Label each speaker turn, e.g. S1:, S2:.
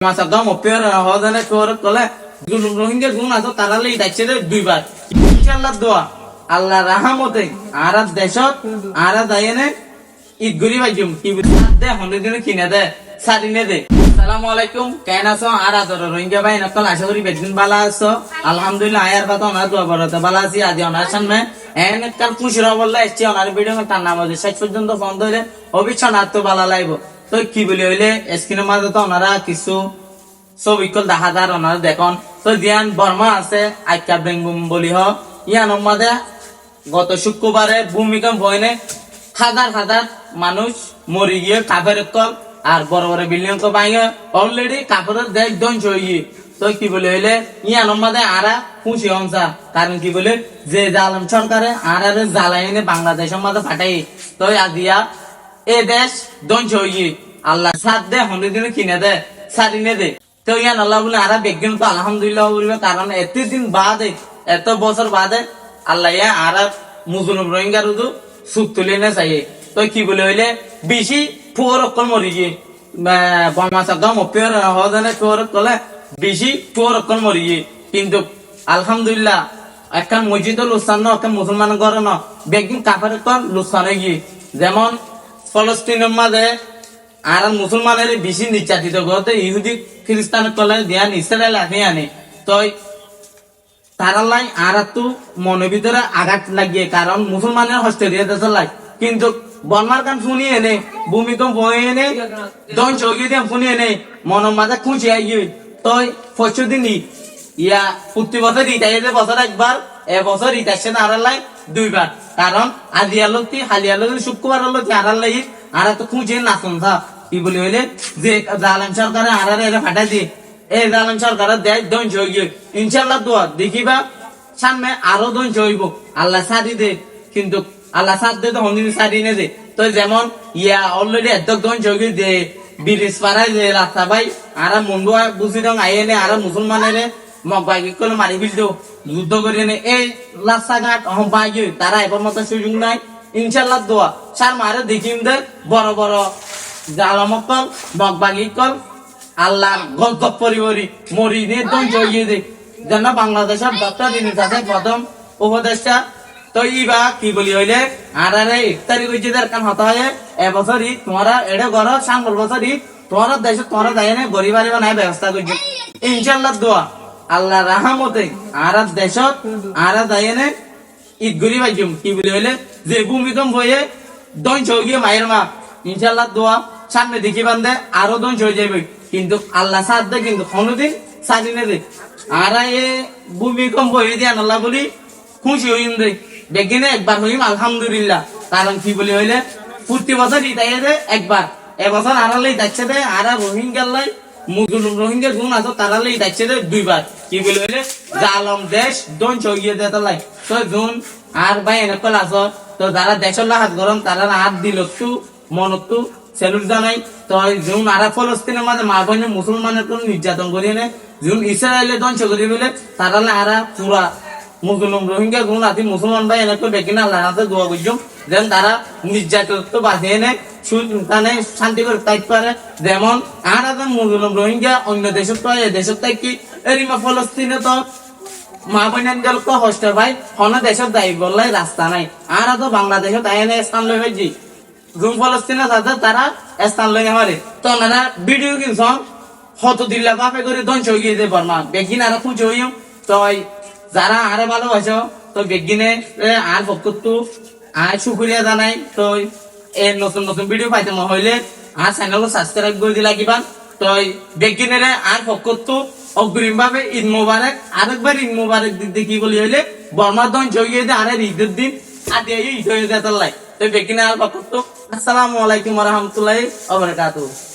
S1: masa gamo pera hodane pera kole rohingya gun aso tarale idacche দুইবার ইনশাআল্লাহ দোয়া আল্লাহ রাহমতে আরা দেশত আরা দায়নে ঈদ গরি বাইজুম কি দে হনে দিনে কিনে দে সাদিনে দে আসসালামু আলাইকুম কেন আছো আরা দর রোহিঙ্গা ভাই নকল আশা করি বেদিন ভালো আছো আলহামদুলিল্লাহ আয়ার কথা না দোয়া করতে ভালো আছি আজ ওনার সামনে এন কাল খুশরা বললে এসছি ওনার ভিডিও তার নাম আছে শেষ পর্যন্ত বন্ধ হইলে অবিচ্ছন্ন তো ভালো লাগবে তো কি বলি হইলে স্ক্রিনের মাঝে তো ওনারা কিছু ছবি কল দেখাদার ওনারা দেখুন তো দিয়ান বর্মা আছে আইকা বেঙ্গুম বলি হ ইয়ান মাঝে গত শুক্রবারে ভূমিকম্প হয়নে হাজার হাজার মানুষ মরি গিয়ে কাপের কল আর বড় বড় বিল্ডিং তো ভাঙে অলরেডি কাপড়ের দেশ ধ্বংস হয়ে তো কি বলে হইলে ইয়ান মাঝে আরা খুশি হমসা কারণ কি বলে যে জালাম সরকারে আরারে জ্বালাইনে বাংলাদেশের মাঝে ফাটাই তো আদিয়া এ দেশ ধ্বংস হয়ে আল্লাহ সাথ দে হন্ডে দিনে কিনে দে সারিনে দে তো ইয়ান আল্লাহ বলে আরা বিজ্ঞান তো আলহামদুলিল্লাহ বলবে কারণ এতদিন বাদে এত বছর বাদে আল্লাহ ইয়া আরা মুসলিম রোহিঙ্গা রুদু সুখ তুলে না চাই তো কি বলে হইলে বেশি ফুয়ার অকল মরি গিয়ে বর্মা গম পেয়ার হজানে ফুয়ার কলে বেশি ফুয়ার অকল মরি গিয়ে কিন্তু আলহামদুলিল্লাহ একখান মসজিদ লুসান না একখান মুসলমান করে না বেগিন কাফের কল লুসান হয়ে গিয়ে যেমন ফলস্তিনের মাঝে আর মুসলমানের বেশি নির্যাতিত করতে ইহুদি খ্রিস্টান কলে দিয়ান ইসরায়েল আনে তো তারা লাই আর তো মনের ভিতরে আঘাত লাগিয়ে কারণ মুসলমানের হস্টেলিয়া দেশ লাই কিন্তু বর্মার গান শুনি এনে ভূমিকম্প এনে ধ্বংস হয়ে দিয়ে শুনি এনে মনের মাঝে খুঁজে আইয়ে তো পরশু দিন ইয়া প্রতি বছর ইতাইতে বছর একবার এবছর ইতাইছে আর লাই দুইবার কারণ আজি আলোতি হালি আলোতি শুক্রবার আলোতি আর লাই আর তো খুঁজে নাচন থা কি বলি হইলে যে জালাম সরকারে আর এরা ফাটাই দিয়ে এই জালাম সরকারের দেশ ধ্বংস হয়ে গিয়ে ইনশাল্লাহ দোয়া দেখিবা সামনে আরো ধ্বংস হইব আল্লাহ সাদি দে কিন্তু আল্লাহ সাদ দে তো হন্দিন সাদি নে দে তো যেমন ইয়া অলরেডি এত ধ্বংস হয়ে গিয়ে যে ব্রিটিশ পাড়ায় যে রাস্তা ভাই আর মুন্ডুয়া বুঝি রং আইনে আর মুসলমানের মগবাগি করে মারি ফেলতো যুদ্ধ করে নে এই রাস্তাঘাট অহম পাই তারা এবার মতো সুযোগ নাই ইনশাল্লাহ দোয়া সার মারে দেখিম দে বড় বড় জালামক কল মগবাগি কল আল্লাহ গল্প পরিবারি মরি নিয়ে ধ্বংস হয়ে দে যেন বাংলাদেশের ডক্টর জিনিস আছে প্রথম উপদেষ্টা তো ইবা কি বলি হইলে আর ইফতারি করছে কান হতা হয় এবছরই তোমরা এটা করো সাঙ্গল বছরই তোমার দেশে তোমরা দেয় না গরিব আরিবা নাই ব্যবস্থা করছে ইনশাল্লাহ দোয়া আল্লাহ রাহমতে আর দেশত আর দেয় না ঈদ গরি বাইজুম কি বলি হইলে যে ভূমিকম্প হয়ে ধ্বংস হয়ে গিয়ে মায়ের মা ইনশাল্লাহ দোয়া সামনে দেখি বান্ধে আরো ধ্বংস হয়ে যাবে কিন্তু আল্লাহ সাথ দে কিন্তু কোনোদিন সাজিনে দে আর এ ভূমিকম্প হয়ে দিয়ে আল্লাহ বলি খুশি হইম দে বেগিনে একবার হইম আলহামদুলিল্লাহ কারণ কি বলি হইলে প্রতি বছর ইতাই দে একবার এবছর আড়ালেই যাচ্ছে দে আর রোহিঙ্গার লাই মুসলিম রোহিঙ্গা গুণ আছো তারালেই যাচ্ছে দে দুইবার কি বলি হইলে জালম দেশ ধ্বংস হয়ে দে তালাই তো জুন আর ভাই এনেকল আছো তো যারা দেশের হাত গরম তারা হাত দিল একটু মন একটু সেলুট জানাই তো যেমন আর ফলস্তিনের মাঝে মা বোন মুসলমানের কোন নির্যাতন করিয়ে নেই যেমন ইসরায়েলে ধ্বংস করি বলে তারা আরা পুরা মুসলিম রোহিঙ্গা গুণ আতি মুসলমান ভাই এনেকে বেকি না আল্লাহ হাতে দোয়া করছুম যেন তারা নির্যাতন তো বাঁচিয়ে নেয় সুলতানে শান্তি করে তাই পারে যেমন আর মুসলিম রোহিঙ্গা অন্য দেশের তো এ দেশের তাই কি এরিমা ফলস্তিনে তো মা বোনের হস্টেল ভাই হন দেশের দায়ী বললে রাস্তা নাই আর তো বাংলাদেশে তাই স্থান লই হয়েছি জুম ফলস্তিনের সাথে তারা স্থান লই নেওয়ারে তো ওনারা ভিডিও কিনছন হত দিল্লা বাপে করে ধ্বংস হয়ে গিয়েছে বর্মা বেগিন আর খুঁজে হইম তো যারা আরে ভালোবাসো তো বেগিনে আর ভক্তু আর শুক্রিয়া জানাই তো এর নতুন নতুন ভিডিও পাইতে হইলে আর চ্যানেল সাবস্ক্রাইব করে দিলা কিবা তো বেগিনের আর ভক্তু অগ্রিম ভাবে ঈদ মোবারক আরেকবার ঈদ মোবারক দিতে কি বলি হইলে বর্মা ধ্বংস হয়ে গিয়েছে আর ঈদের দিন আর ঈদ হয়ে যেতে লাই তো বেগিনে আর ভক্তু আসসালামু আলাইকুম ওয়া রাহমাতুল্লাহি ওয়া বারাকাতুহু।